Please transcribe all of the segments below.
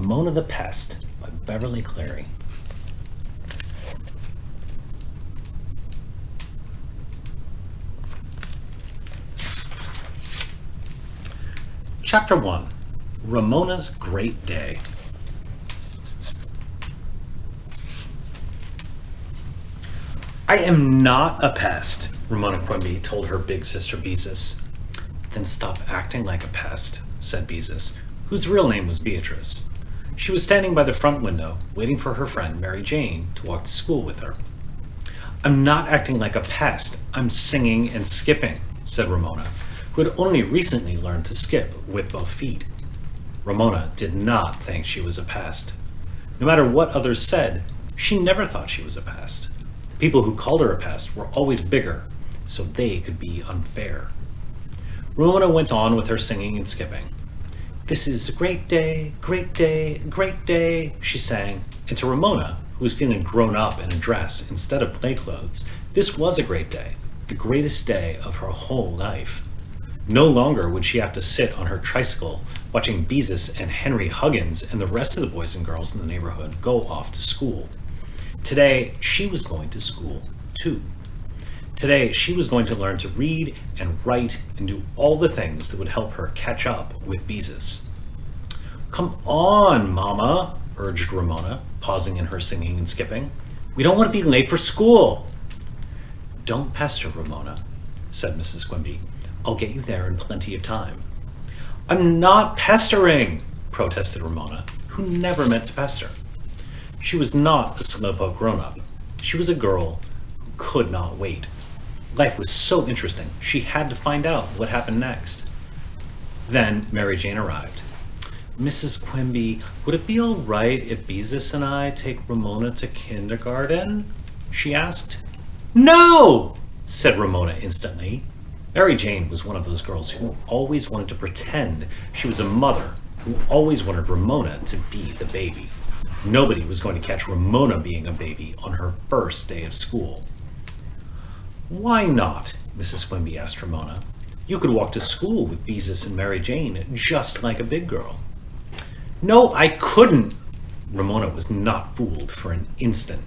Ramona the Pest by Beverly Cleary. Chapter 1. Ramona's Great Day. I am not a pest, Ramona Quimby told her big sister Beezus. Then stop acting like a pest, said Beezus, whose real name was Beatrice. She was standing by the front window, waiting for her friend Mary Jane to walk to school with her. I'm not acting like a pest, I'm singing and skipping, said Ramona, who had only recently learned to skip with both feet. Ramona did not think she was a pest. No matter what others said, she never thought she was a pest. People who called her a pest were always bigger, so they could be unfair. Ramona went on with her singing and skipping. This is a great day, great day, great day, she sang, and to Ramona, who was feeling grown up in a dress instead of play clothes, this was a great day, the greatest day of her whole life. No longer would she have to sit on her tricycle watching Beezus and Henry Huggins and the rest of the boys and girls in the neighborhood go off to school. Today, she was going to school, too. Today, she was going to learn to read and write and do all the things that would help her catch up with Beezus. Come on, Mama, urged Ramona, pausing in her singing and skipping. We don't want to be late for school. Don't pester, Ramona, said Mrs. Quimby. I'll get you there in plenty of time. I'm not pestering, protested Ramona, who never meant to pester. She was not a slowpoke grown-up. She was a girl who could not wait. Life was so interesting, she had to find out what happened next. Then Mary Jane arrived. Mrs. Quimby, would it be all right if Beezus and I take Ramona to kindergarten? She asked. No, said Ramona instantly. Mary Jane was one of those girls who always wanted to pretend she was a mother, who always wanted Ramona to be the baby. Nobody was going to catch Ramona being a baby on her first day of school. Why not? Mrs. Quimby asked Ramona. You could walk to school with Beezus and Mary Jane just like a big girl. No, I couldn't. Ramona was not fooled for an instant.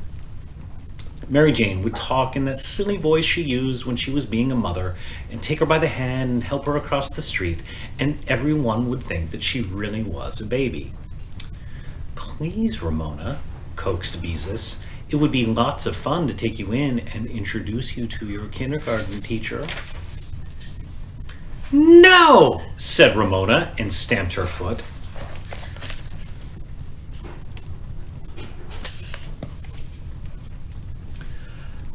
Mary Jane would talk in that silly voice she used when she was being a mother and take her by the hand and help her across the street, and everyone would think that she really was a baby. Please, Ramona, coaxed Beezus. It would be lots of fun to take you in and introduce you to your kindergarten teacher. No, said Ramona and stamped her foot.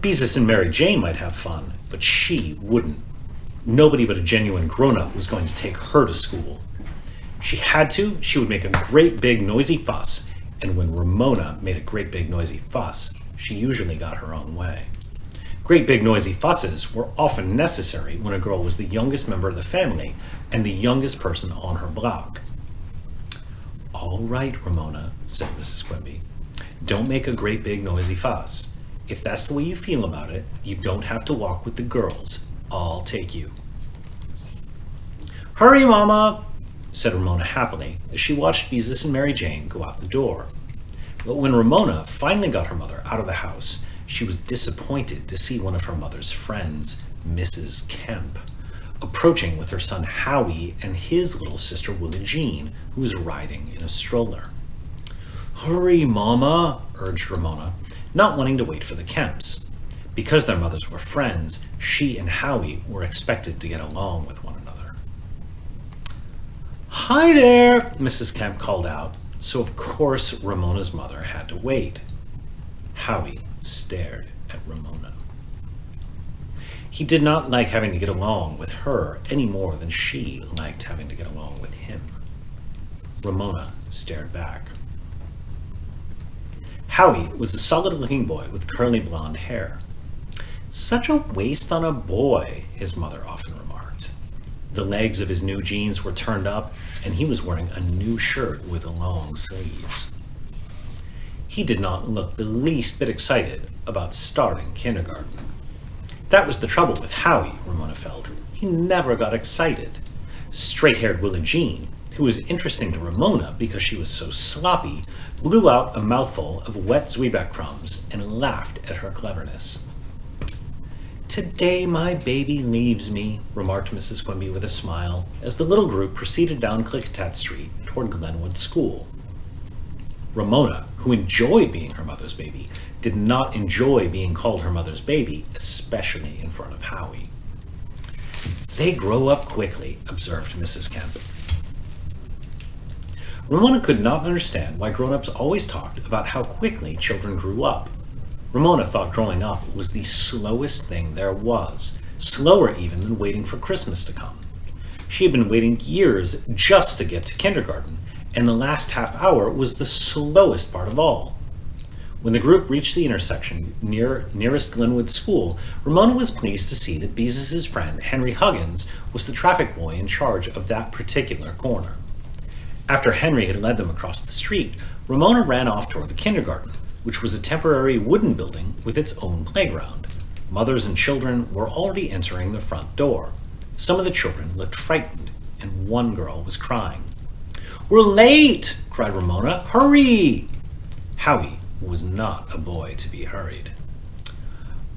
Beezus and Mary Jane might have fun, but she wouldn't. Nobody but a genuine grown-up was going to take her to school. If she had to, she would make a great big noisy fuss, and when Ramona made a great big noisy fuss, she usually got her own way. Great big noisy fusses were often necessary when a girl was the youngest member of the family and the youngest person on her block. All right, Ramona, said Mrs. Quimby. Don't make a great big noisy fuss. If that's the way you feel about it, you don't have to walk with the girls. I'll take you. Hurry, Mama, said Ramona happily as she watched Beezus and Mary Jane go out the door. But when Ramona finally got her mother out of the house, she was disappointed to see one of her mother's friends, Mrs. Kemp, approaching with her son Howie and his little sister Willie Jean, who was riding in a stroller. Hurry, Mama, urged Ramona, not wanting to wait for the Kemps. Because their mothers were friends, she and Howie were expected to get along with one another. Hi there, Mrs. Kemp called out, so of course Ramona's mother had to wait. Howie stared at Ramona. He did not like having to get along with her any more than she liked having to get along with him. Ramona stared back. Howie was a solid-looking boy with curly blonde hair. Such a waste on a boy, his mother often remarked. The legs of his new jeans were turned up, and he was wearing a new shirt with long sleeves. He did not look the least bit excited about starting kindergarten. That was the trouble with Howie, Ramona felt. He never got excited. Straight-haired Willie Jean, who was interesting to Ramona because she was so sloppy, blew out a mouthful of wet Zwieback crumbs and laughed at her cleverness. "Today my baby leaves me," remarked Mrs. Quimby with a smile as the little group proceeded down Klickitat Street toward Glenwood School. Ramona, who enjoyed being her mother's baby, did not enjoy being called her mother's baby, especially in front of Howie. "They grow up quickly," observed Mrs. Kemp. Ramona could not understand why grown-ups always talked about how quickly children grew up. Ramona thought growing up was the slowest thing there was, slower even than waiting for Christmas to come. She had been waiting years just to get to kindergarten, and the last half hour was the slowest part of all. When the group reached the intersection nearest Glenwood School, Ramona was pleased to see that Beezus' friend Henry Huggins was the traffic boy in charge of that particular corner. After Henry had led them across the street, Ramona ran off toward the kindergarten, which was a temporary wooden building with its own playground. Mothers and children were already entering the front door. Some of the children looked frightened, and one girl was crying. "We're late!" cried Ramona. "Hurry!" Howie was not a boy to be hurried.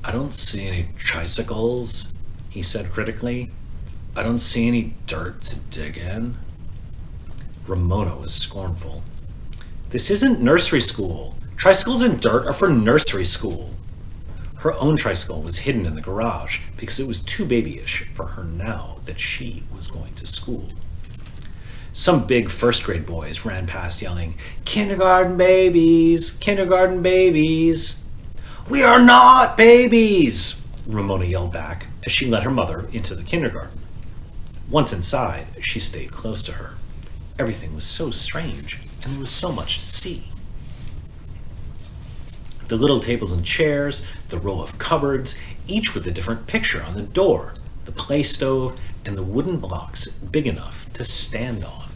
"I don't see any tricycles," he said critically. "I don't see any dirt to dig in." Ramona was scornful. "This isn't nursery school. Tricycles and dirt are for nursery school." Her own tricycle was hidden in the garage because it was too babyish for her now that she was going to school. Some big first-grade boys ran past yelling, "Kindergarten babies! Kindergarten babies!" "We are not babies!" Ramona yelled back as she led her mother into the kindergarten. Once inside, she stayed close to her. Everything was so strange, and there was so much to see. The little tables and chairs, the row of cupboards, each with a different picture on the door, the play stove, and the wooden blocks big enough to stand on.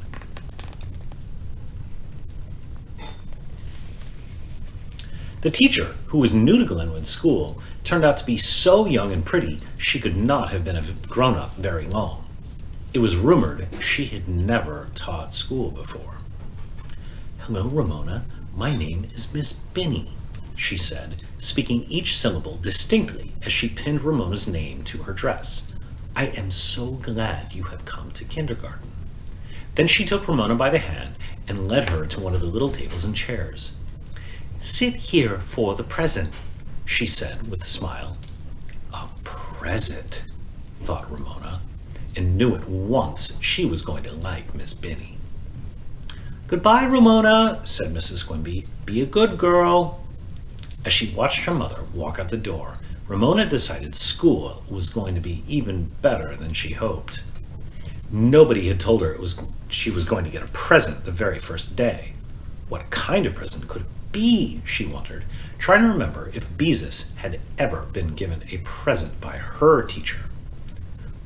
The teacher, who was new to Glenwood School, turned out to be so young and pretty she could not have been a grown-up very long. It was rumored she had never taught school before. "Hello, Ramona. My name is Miss Binny," she said, speaking each syllable distinctly as she pinned Ramona's name to her dress. "I am so glad you have come to kindergarten." Then she took Ramona by the hand and led her to one of the little tables and chairs. "Sit here for the present," she said with a smile. A present, thought Ramona, and knew at once she was going to like Miss Binny. "Goodbye, Ramona," said Mrs. Quimby. "Be a good girl." As she watched her mother walk out the door, Ramona decided school was going to be even better than she hoped. Nobody had told her she was going to get a present the very first day. What kind of present could it be, she wondered, trying to remember if Beezus had ever been given a present by her teacher.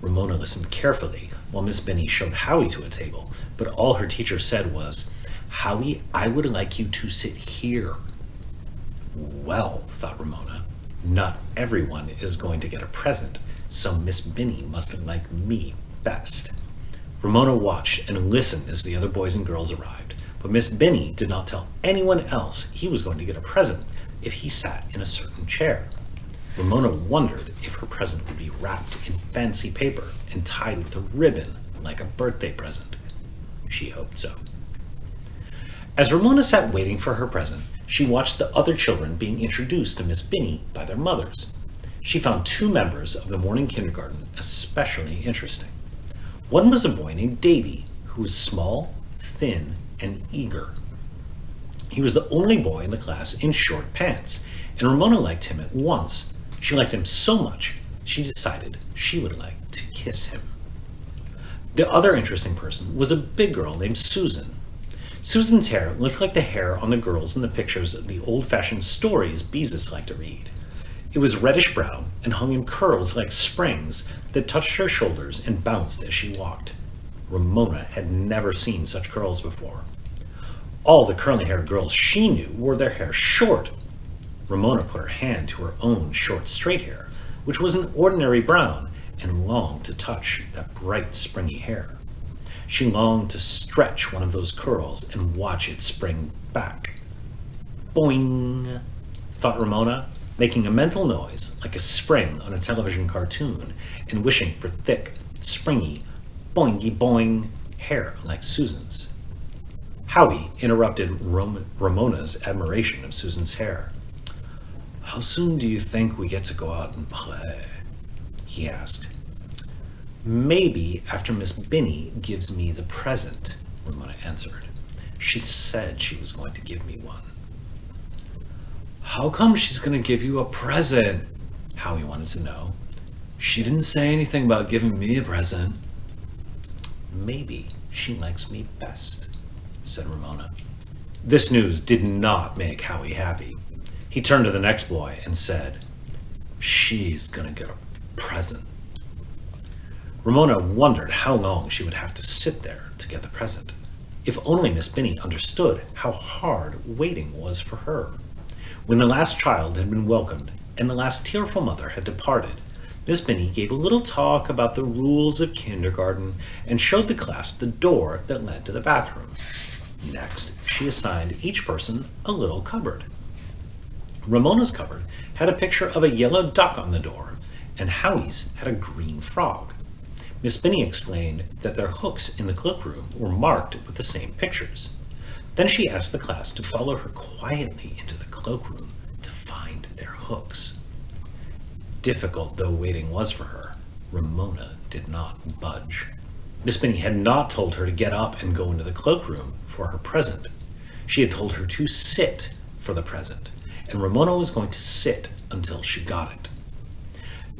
Ramona listened carefully while Miss Binny showed Howie to a table, but all her teacher said was, "Howie, I would like you to sit here." Well, thought Ramona, not everyone is going to get a present, so Miss Binny must like me best. Ramona watched and listened as the other boys and girls arrived, but Miss Binny did not tell anyone else he was going to get a present if he sat in a certain chair. Ramona wondered if her present would be wrapped in fancy paper and tied with a ribbon like a birthday present. She hoped so. As Ramona sat waiting for her present, she watched the other children being introduced to Miss Binny by their mothers. She found 2 members of the morning kindergarten especially interesting. One was a boy named Davy, who was small, thin, and eager. He was the only boy in the class in short pants, and Ramona liked him at once. She liked him so much, she decided she would like to kiss him. The other interesting person was a big girl named Susan. Susan's hair looked like the hair on the girls in the pictures of the old-fashioned stories Beezus liked to read. It was reddish-brown and hung in curls like springs that touched her shoulders and bounced as she walked. Ramona had never seen such curls before. All the curly-haired girls she knew wore their hair short. Ramona put her hand to her own short straight hair, which was an ordinary brown, and longed to touch that bright springy hair. She longed to stretch one of those curls and watch it spring back. Boing, thought Ramona, making a mental noise like a spring on a television cartoon and wishing for thick, springy, boingy boing hair like Susan's. Howie interrupted Ramona's admiration of Susan's hair. "How soon do you think we get to go out and play?" he asked. "Maybe after Miss Binny gives me the present," Ramona answered. "She said she was going to give me one." "How come she's going to give you a present?" Howie wanted to know. "She didn't say anything about giving me a present." "Maybe she likes me best," said Ramona. This news did not make Howie happy. He turned to the next boy and said, "She's going to get a present." Ramona wondered how long she would have to sit there to get the present. If only Miss Binny understood how hard waiting was for her. When the last child had been welcomed and the last tearful mother had departed, Miss Binny gave a little talk about the rules of kindergarten and showed the class the door that led to the bathroom. Next, she assigned each person a little cupboard. Ramona's cupboard had a picture of a yellow duck on the door, and Howie's had a green frog. Miss Binny explained that their hooks in the cloakroom were marked with the same pictures. Then she asked the class to follow her quietly into the cloakroom to find their hooks. Difficult though waiting was for her, Ramona did not budge. Miss Binny had not told her to get up and go into the cloakroom for her present. She had told her to sit for the present, and Ramona was going to sit until she got it.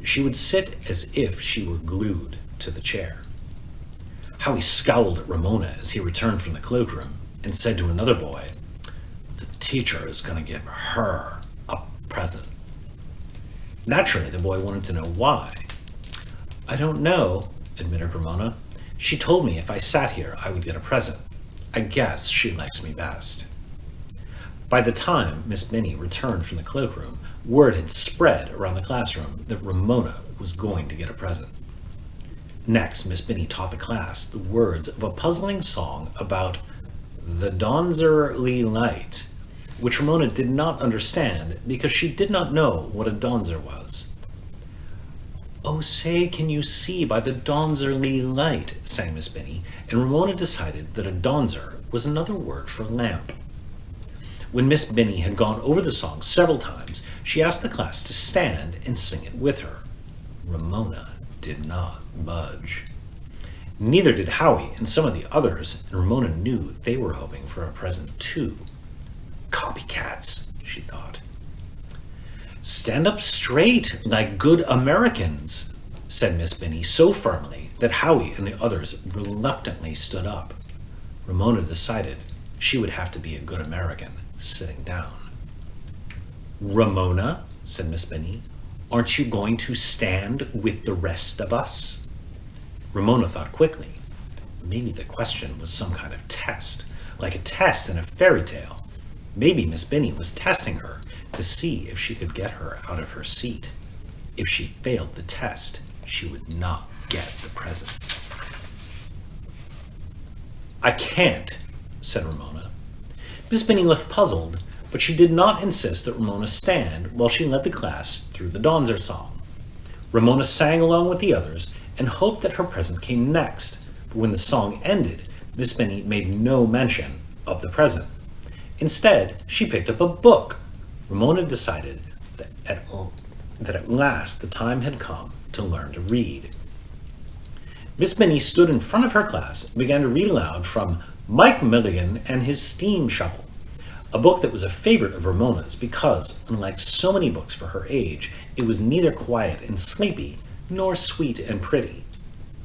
She would sit as if she were glued to the chair. Howie scowled at Ramona as he returned from the cloakroom and said to another boy, "The teacher is going to give her a present." Naturally, the boy wanted to know why. "I don't know," admitted Ramona. "She told me if I sat here, I would get a present. I guess she likes me best." By the time Miss Binny returned from the cloakroom, word had spread around the classroom that Ramona was going to get a present. Next, Miss Binny taught the class the words of a puzzling song about the Donzerly Light, which Ramona did not understand because she did not know what a donzer was. "Oh, say, can you see by the Donzerly Light," sang Miss Binny, and Ramona decided that a donzer was another word for lamp. When Miss Binny had gone over the song several times, she asked the class to stand and sing it with her. Ramona did not budge. Neither did Howie and some of the others, and Ramona knew they were hoping for a present too. Copycats, she thought. "Stand up straight, like good Americans," said Miss Binny so firmly that Howie and the others reluctantly stood up. Ramona decided she would have to be a good American, sitting down. "Ramona," said Miss Binny, "aren't you going to stand with the rest of us?" Ramona thought quickly. Maybe the question was some kind of test, like a test in a fairy tale. Maybe Miss Binny was testing her to see if she could get her out of her seat. If she failed the test, she would not get the present. "I can't," said Ramona. Miss Binny looked puzzled, but she did not insist that Ramona stand while she led the class through the Donzer song. Ramona sang along with the others and hoped that her present came next, but when the song ended, Miss Binny made no mention of the present. Instead, she picked up a book. Ramona decided that at last the time had come to learn to read. Miss Binny stood in front of her class and began to read aloud from Mike Milligan and His Steam Shovel, a book that was a favorite of Ramona's because, unlike so many books for her age, it was neither quiet and sleepy nor sweet and pretty.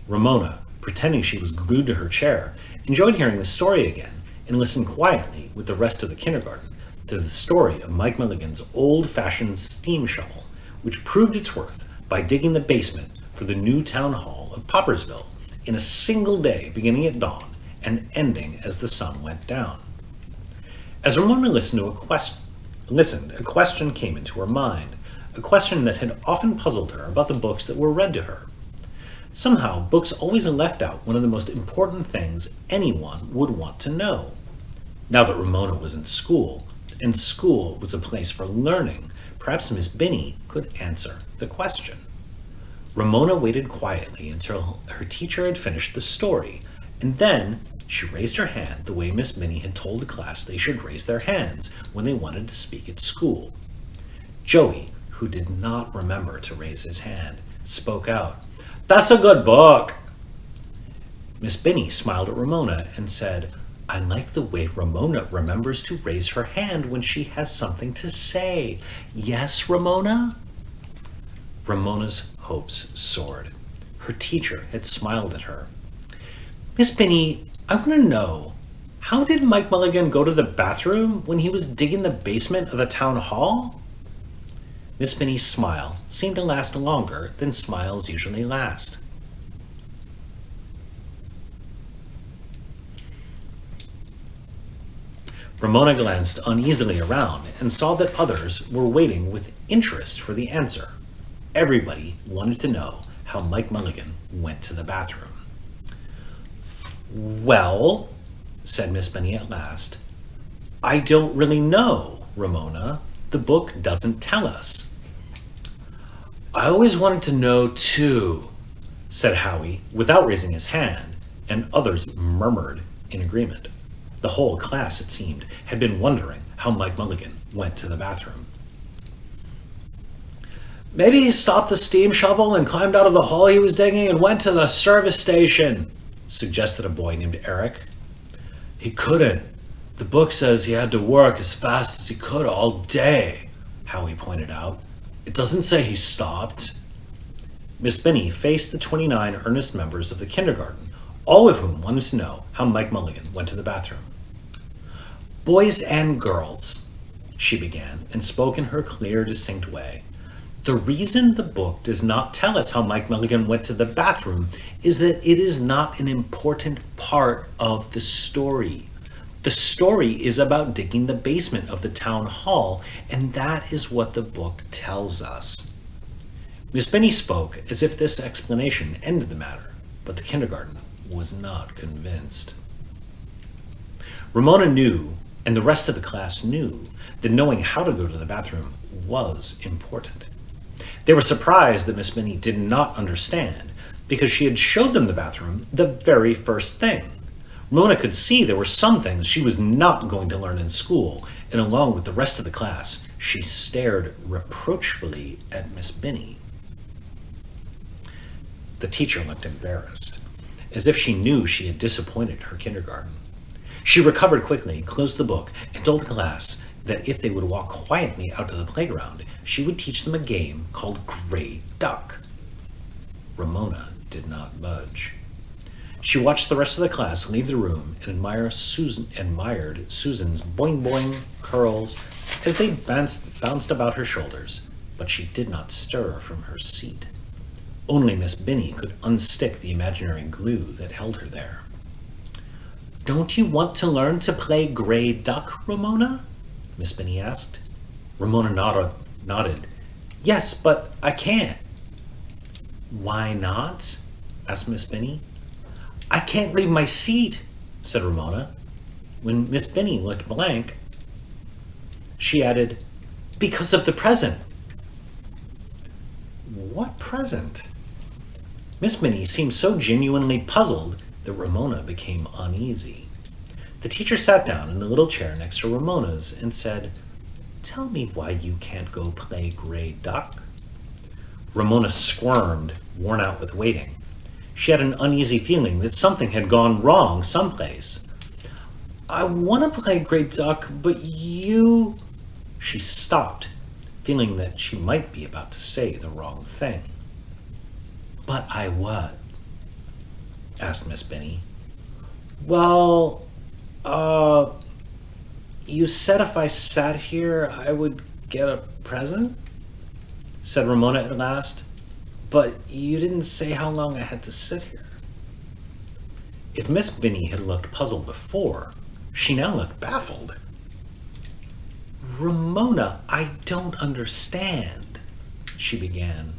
Ramona, pretending she was glued to her chair, enjoyed hearing the story again and listened quietly with the rest of the kindergarten to the story of Mike Milligan's old-fashioned steam shovel, which proved its worth by digging the basement for the new town hall of Poppersville in a single day beginning at dawn and ending as the sun went down. As Ramona listened, a question came into her mind, a question that had often puzzled her about the books that were read to her. Somehow, books always left out one of the most important things anyone would want to know. Now that Ramona was in school, and school was a place for learning, perhaps Miss Binney could answer the question. Ramona waited quietly until her teacher had finished the story, and then she raised her hand the way Miss Binney had told the class they should raise their hands when they wanted to speak at school. Joey, who did not remember to raise his hand, spoke out, "That's a good book." Miss Binney smiled at Ramona and said, "I like the way Ramona remembers to raise her hand when she has something to say. Yes, Ramona?" Ramona's hopes soared. Her teacher had smiled at her. "Miss Binney, I want to know, how did Mike Mulligan go to the bathroom when he was digging the basement of the town hall?" Miss Binney's smile seemed to last longer than smiles usually last. Ramona glanced uneasily around and saw that others were waiting with interest for the answer. Everybody wanted to know how Mike Mulligan went to the bathroom. "Well," said Miss Binney at last, "I don't really know, Ramona. The book doesn't tell us." "I always wanted to know, too," said Howie, without raising his hand, and others murmured in agreement. The whole class, it seemed, had been wondering how Mike Mulligan went to the bathroom. "Maybe he stopped the steam shovel and climbed out of the hole he was digging and went to the service station," suggested a boy named Eric. "He couldn't. The book says he had to work as fast as he could all day," Howie pointed out. "It doesn't say he stopped." Miss Binney faced the 29 earnest members of the kindergarten, all of whom wanted to know how Mike Mulligan went to the bathroom. "Boys and girls," she began, and spoke in her clear, distinct way. "The reason the book does not tell us how Mike Mulligan went to the bathroom is that it is not an important part of the story. The story is about digging the basement of the town hall, and that is what the book tells us." Miss Binney spoke as if this explanation ended the matter, but the kindergarten was not convinced. Ramona knew, and the rest of the class knew, that knowing how to go to the bathroom was important. They were surprised that Miss Binney did not understand, because she had showed them the bathroom the very first thing. Ramona could see there were some things she was not going to learn in school, and along with the rest of the class, she stared reproachfully at Miss Binney. The teacher looked embarrassed, as if she knew she had disappointed her kindergarten. She recovered quickly, closed the book, and told the class that if they would walk quietly out to the playground, she would teach them a game called Gray Duck. Ramona did not budge. She watched the rest of the class leave the room and admired Susan's boing-boing curls as they bounced about her shoulders, but she did not stir from her seat. Only Miss Binney could unstick the imaginary glue that held her there. "Don't you want to learn to play Gray Duck, Ramona?" Miss Binney asked. Ramona nodded. "Yes, but I can't." "Why not?" asked Miss Binney. "I can't leave my seat," said Ramona. When Miss Binney looked blank, she added, "Because of the present." "What present?" Miss Binney seemed so genuinely puzzled that Ramona became uneasy. The teacher sat down in the little chair next to Ramona's and said, "Tell me why you can't go play Gray Duck." Ramona squirmed, worn out with waiting. She had an uneasy feeling that something had gone wrong someplace. "I want to play Gray Duck, but you..." She stopped, feeling that she might be about to say the wrong thing. "But I what?" asked Miss Binney. "Well, you said if I sat here, I would get a present?" said Ramona at last. "But you didn't say how long I had to sit here." If Miss Binney had looked puzzled before, she now looked baffled. "Ramona, I don't understand," she began.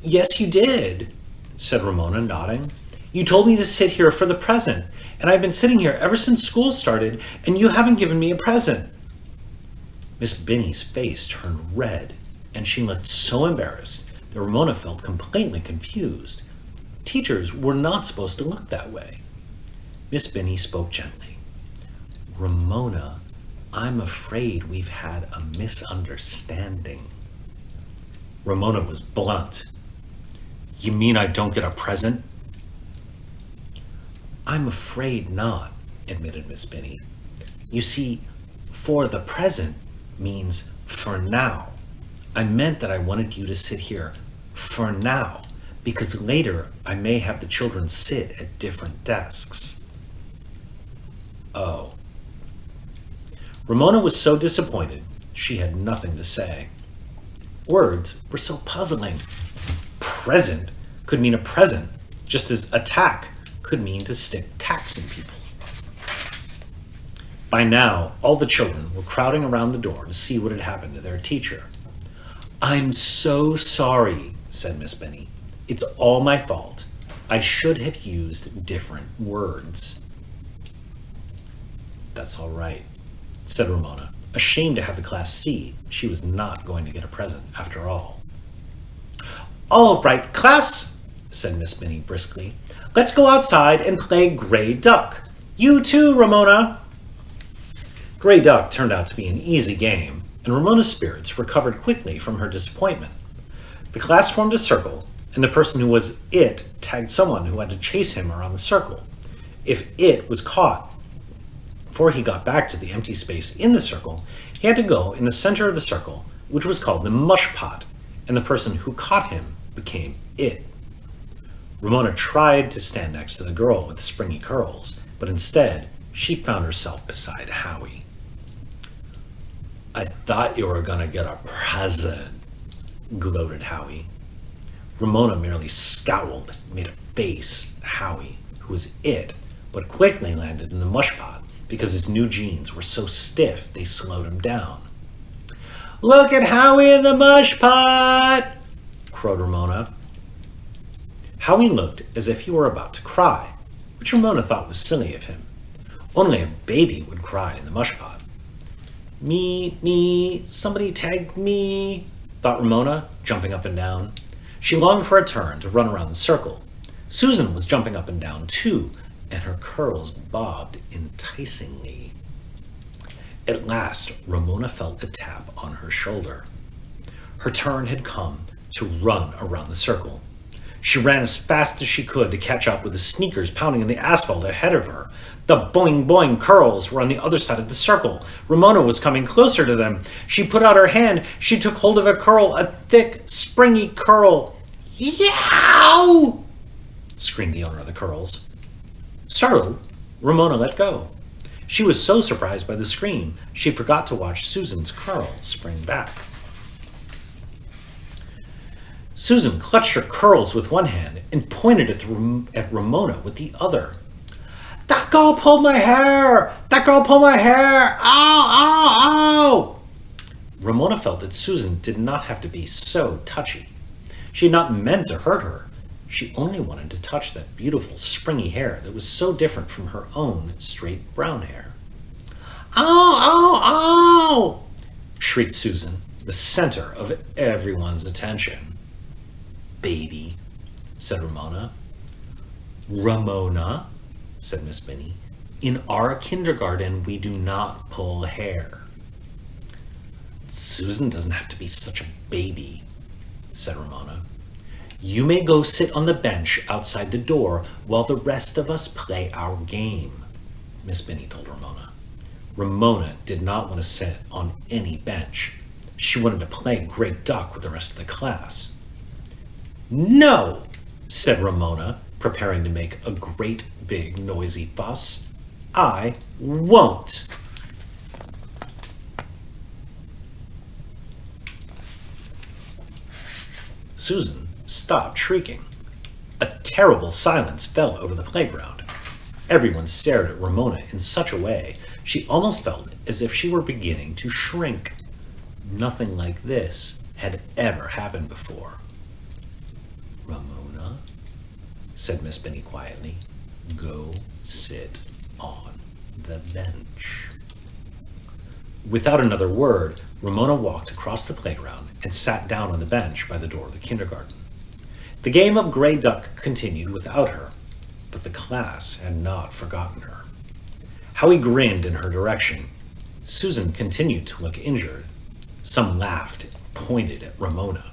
"Yes, you did," said Ramona, nodding. You told me to sit here for the present, and I've been sitting here ever since school started, and you haven't given me a present. Miss Binny's face turned red, and she looked so embarrassed that Ramona felt completely confused. Teachers were not supposed to look that way. Miss Binny spoke gently. Ramona, I'm afraid we've had a misunderstanding. Ramona was blunt. You mean I don't get a present? I'm afraid not, admitted Miss Binny. You see, for the present means for now. I meant that I wanted you to sit here for now, because later I may have the children sit at different desks. Oh. Ramona was so disappointed, she had nothing to say. Words were so puzzling. Present could mean a present, just as attack could mean to stick tacks in people. By now, all the children were crowding around the door to see what had happened to their teacher. I'm so sorry, said Miss Binny. It's all my fault. I should have used different words. That's all right, said Ramona, ashamed to have the class see she was not going to get a present after all. All right, class, said Miss Binny briskly. Let's go outside and play Gray Duck. You too, Ramona. Gray Duck turned out to be an easy game, and Ramona's spirits recovered quickly from her disappointment. The class formed a circle, and the person who was it tagged someone who had to chase him around the circle. If it was caught before he got back to the empty space in the circle, he had to go in the center of the circle, which was called the mush pot, and the person who caught him became it. Ramona tried to stand next to the girl with the springy curls, but instead she found herself beside Howie. I thought you were going to get a present, gloated Howie. Ramona merely scowled and made a face at Howie, who was it, but quickly landed in the mush pot because his new jeans were so stiff they slowed him down. Look at Howie in the mush pot, crowed Ramona. Howie looked as if he were about to cry, which Ramona thought was silly of him. Only a baby would cry in the mush pot. Me, somebody tagged me, thought Ramona, jumping up and down. She longed for a turn to run around the circle. Susan was jumping up and down too, and her curls bobbed enticingly. At last, Ramona felt a tap on her shoulder. Her turn had come to run around the circle. She ran as fast as she could to catch up with the sneakers pounding in the asphalt ahead of her. The boing boing curls were on the other side of the circle. Ramona was coming closer to them. She put out her hand. She took hold of a curl, a thick, springy curl. Yow! Screamed the owner of the curls. Startled, Ramona let go. She was so surprised by the scream, she forgot to watch Susan's curl spring back. Susan clutched her curls with one hand and pointed at Ramona with the other. That girl pulled my hair! That girl pulled my hair! Ow, ow, ow! Ramona felt that Susan did not have to be so touchy. She had not meant to hurt her. She only wanted to touch that beautiful springy hair that was so different from her own straight brown hair. Ow, ow, ow! Shrieked Susan, the center of everyone's attention. Baby, said Ramona. Ramona, said Miss Binny. In our kindergarten, we do not pull hair. Susan doesn't have to be such a baby, said Ramona. You may go sit on the bench outside the door while the rest of us play our game, Miss Binny told Ramona. Ramona did not want to sit on any bench. She wanted to play Great Duck with the rest of the class. No, said Ramona, preparing to make a great big noisy fuss. I won't. Susan stopped shrieking. A terrible silence fell over the playground. Everyone stared at Ramona in such a way she almost felt as if she were beginning to shrink. Nothing like this had ever happened before. Ramona, said Miss Benny quietly. "Go sit on the bench." Without another word, Ramona walked across the playground and sat down on the bench by the door of the kindergarten. The game of gray duck continued without her, but the class had not forgotten her. Howie grinned in her direction. Susan continued to look injured. Some laughed and pointed at Ramona.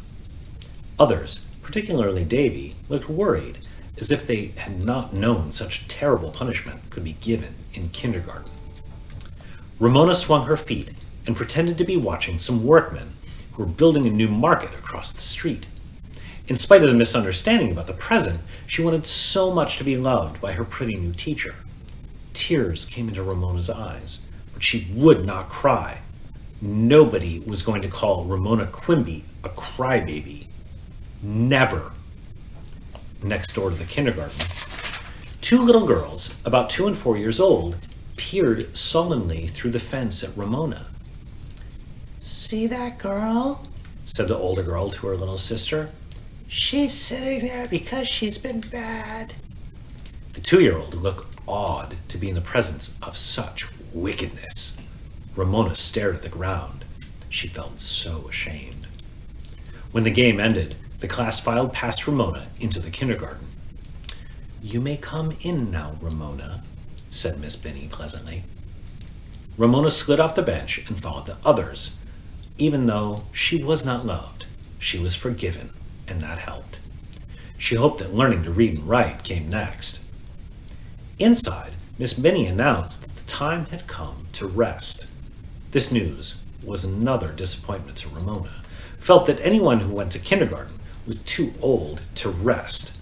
Others, particularly Davy, looked worried, as if they had not known such terrible punishment could be given in kindergarten. Ramona swung her feet and pretended to be watching some workmen who were building a new market across the street. In spite of the misunderstanding about the present, she wanted so much to be loved by her pretty new teacher. Tears came into Ramona's eyes, but she would not cry. Nobody was going to call Ramona Quimby a crybaby. Never. Next door to the kindergarten, two little girls, about 2 and 4 years old, peered sullenly through the fence at Ramona. "See that girl?" said the older girl to her little sister. "She's sitting there because she's been bad." The 2-year-old looked awed to be in the presence of such wickedness. Ramona stared at the ground. She felt so ashamed. When the game ended, the class filed past Ramona into the kindergarten. "You may come in now, Ramona," said Miss Benny pleasantly. Ramona slid off the bench and followed the others. Even though she was not loved, she was forgiven, and that helped. She hoped that learning to read and write came next. Inside, Miss Benny announced that the time had come to rest. This news was another disappointment to Ramona, who felt that anyone who went to kindergarten was too old to rest.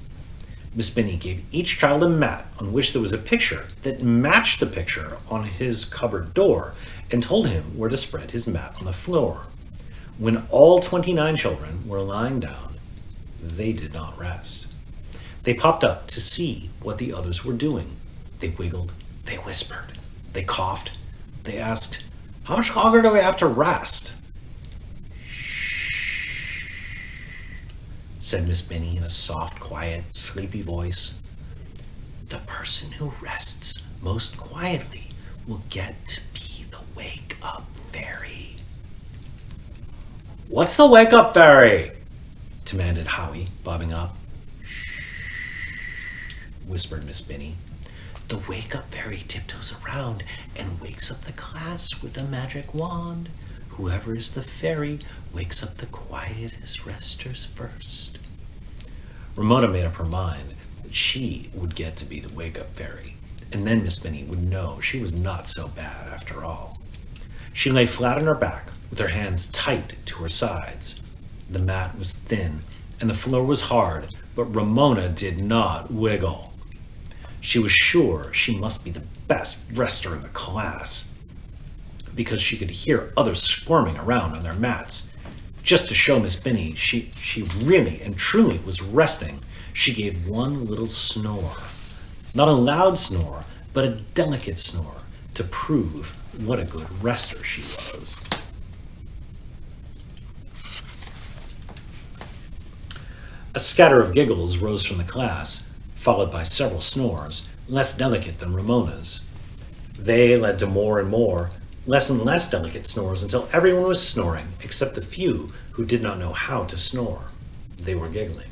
Miss Benny gave each child a mat on which there was a picture that matched the picture on his cupboard door and told him where to spread his mat on the floor. When all 29 children were lying down, they did not rest. They popped up to see what the others were doing. They wiggled, they whispered, they coughed, they asked, "How much longer do we have to rest?" Said Miss Benny in a soft, quiet, sleepy voice. "The person who rests most quietly will get to be the wake-up fairy." "What's the wake-up fairy?" demanded Howie, bobbing up. Whispered Miss Benny. "The wake-up fairy tiptoes around and wakes up the class with a magic wand. Whoever is the fairy wakes up the quietest resters first." Ramona made up her mind that she would get to be the wake-up fairy, and then Miss Benny would know she was not so bad after all. She lay flat on her back, with her hands tight to her sides. The mat was thin, and the floor was hard, but Ramona did not wiggle. She was sure she must be the best rester in the class, because she could hear others squirming around on their mats. Just to show Miss Benny she really and truly was resting, she gave one little snore. Not a loud snore, but a delicate snore, to prove what a good rester she was. A scatter of giggles rose from the class, followed by several snores, less delicate than Ramona's. They led to more and more, less and less delicate snores until everyone was snoring, except the few who did not know how to snore. They were giggling.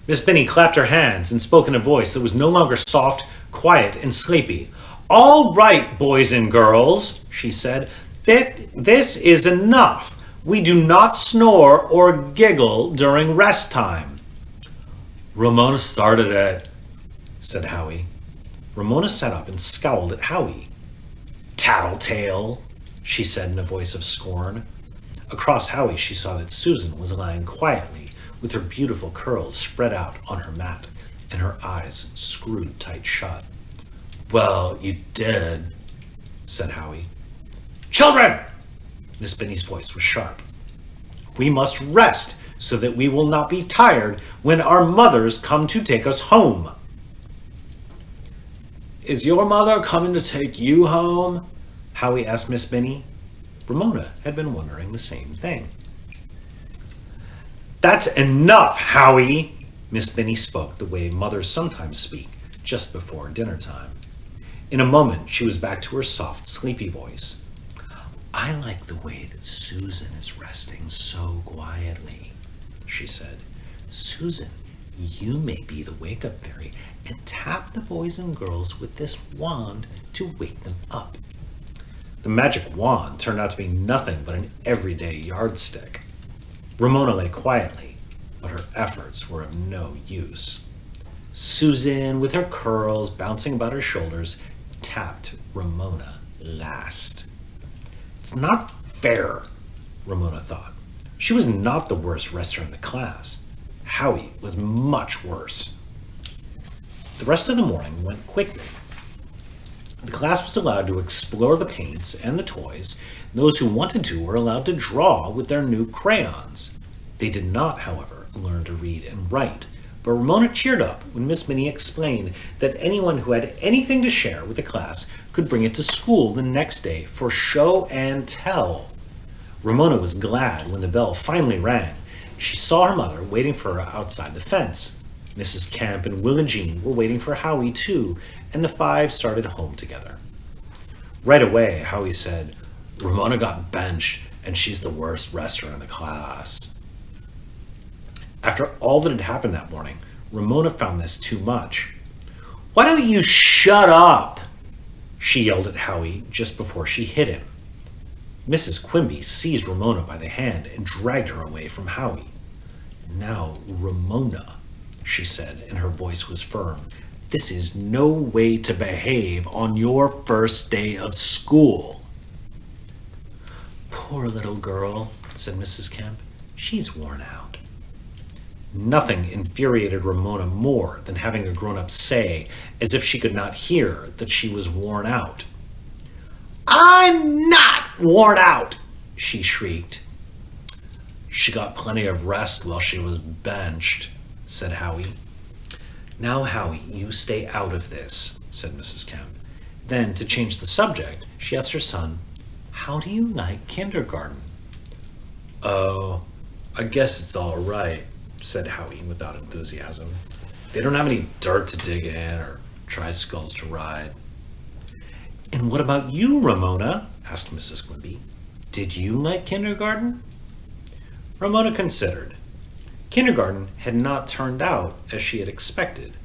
Miss Benny clapped her hands and spoke in a voice that was no longer soft, quiet, and sleepy. "All right, boys and girls," she said. "This is enough. We do not snore or giggle during rest time." "Ramona started it," said Howie. Ramona sat up and scowled at Howie. "Tattletale," she said in a voice of scorn. Across Howie she saw that Susan was lying quietly with her beautiful curls spread out on her mat and her eyes screwed tight shut. "Well, you did," said Howie. "Children!" Miss Benny's voice was sharp. "We must rest so that we will not be tired when our mothers come to take us home." "Is your mother coming to take you home?" Howie asked Miss Benny. Ramona had been wondering the same thing. "That's enough, Howie," Miss Benny spoke the way mothers sometimes speak, just before dinner time. In a moment, she was back to her soft, sleepy voice. "I like the way that Susan is resting so quietly," she said. "Susan, you may be the wake-up fairy and tap the boys and girls with this wand to wake them up." The magic wand turned out to be nothing but an everyday yardstick. Ramona lay quietly, but her efforts were of no use. Susan, with her curls bouncing about her shoulders, tapped Ramona last. It's not fair, Ramona thought. She was not the worst rester in the class. Howie was much worse. The rest of the morning went quickly. The class was allowed to explore the paints and the toys. Those who wanted to were allowed to draw with their new crayons. They did not, however, learn to read and write. But Ramona cheered up when Miss Minnie explained that anyone who had anything to share with the class could bring it to school the next day for show and tell. Ramona was glad when the bell finally rang. She saw her mother waiting for her outside the fence. Mrs. Kemp and Will and Jean were waiting for Howie too, and the five started home together. Right away, Howie said, "Ramona got benched, and she's the worst rester in the class." After all that had happened that morning, Ramona found this too much. "Why don't you shut up?" she yelled at Howie just before she hit him. Mrs. Quimby seized Ramona by the hand and dragged her away from Howie. "Now, Ramona," she said, and her voice was firm, "this is no way to behave on your first day of school." "Poor little girl," said Mrs. Kemp. "She's worn out." Nothing infuriated Ramona more than having a grown-up say, as if she could not hear, that she was worn out. "I'm not worn out!" she shrieked. "She got plenty of rest while she was benched," said Howie. "Now, Howie, you stay out of this," said Mrs. Kemp. Then, to change the subject, she asked her son, "How do you like kindergarten?" "Oh, I guess it's all right," said Howie without enthusiasm. "They don't have any dirt to dig in or tricycles to ride." "And what about you, Ramona?" asked Mrs. Quimby. "Did you like kindergarten?" Ramona considered. Kindergarten had not turned out as she had expected.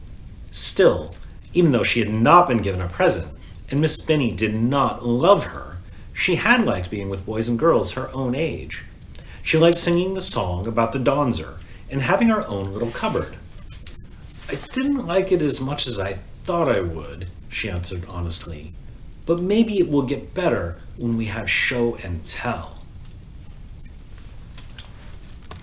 Still, even though she had not been given a present, and Miss Benny did not love her, she had liked being with boys and girls her own age. She liked singing the song about the Donzer and having her own little cupboard. "I didn't like it as much as I thought I would," she answered honestly. "But maybe it will get better when we have show and tell."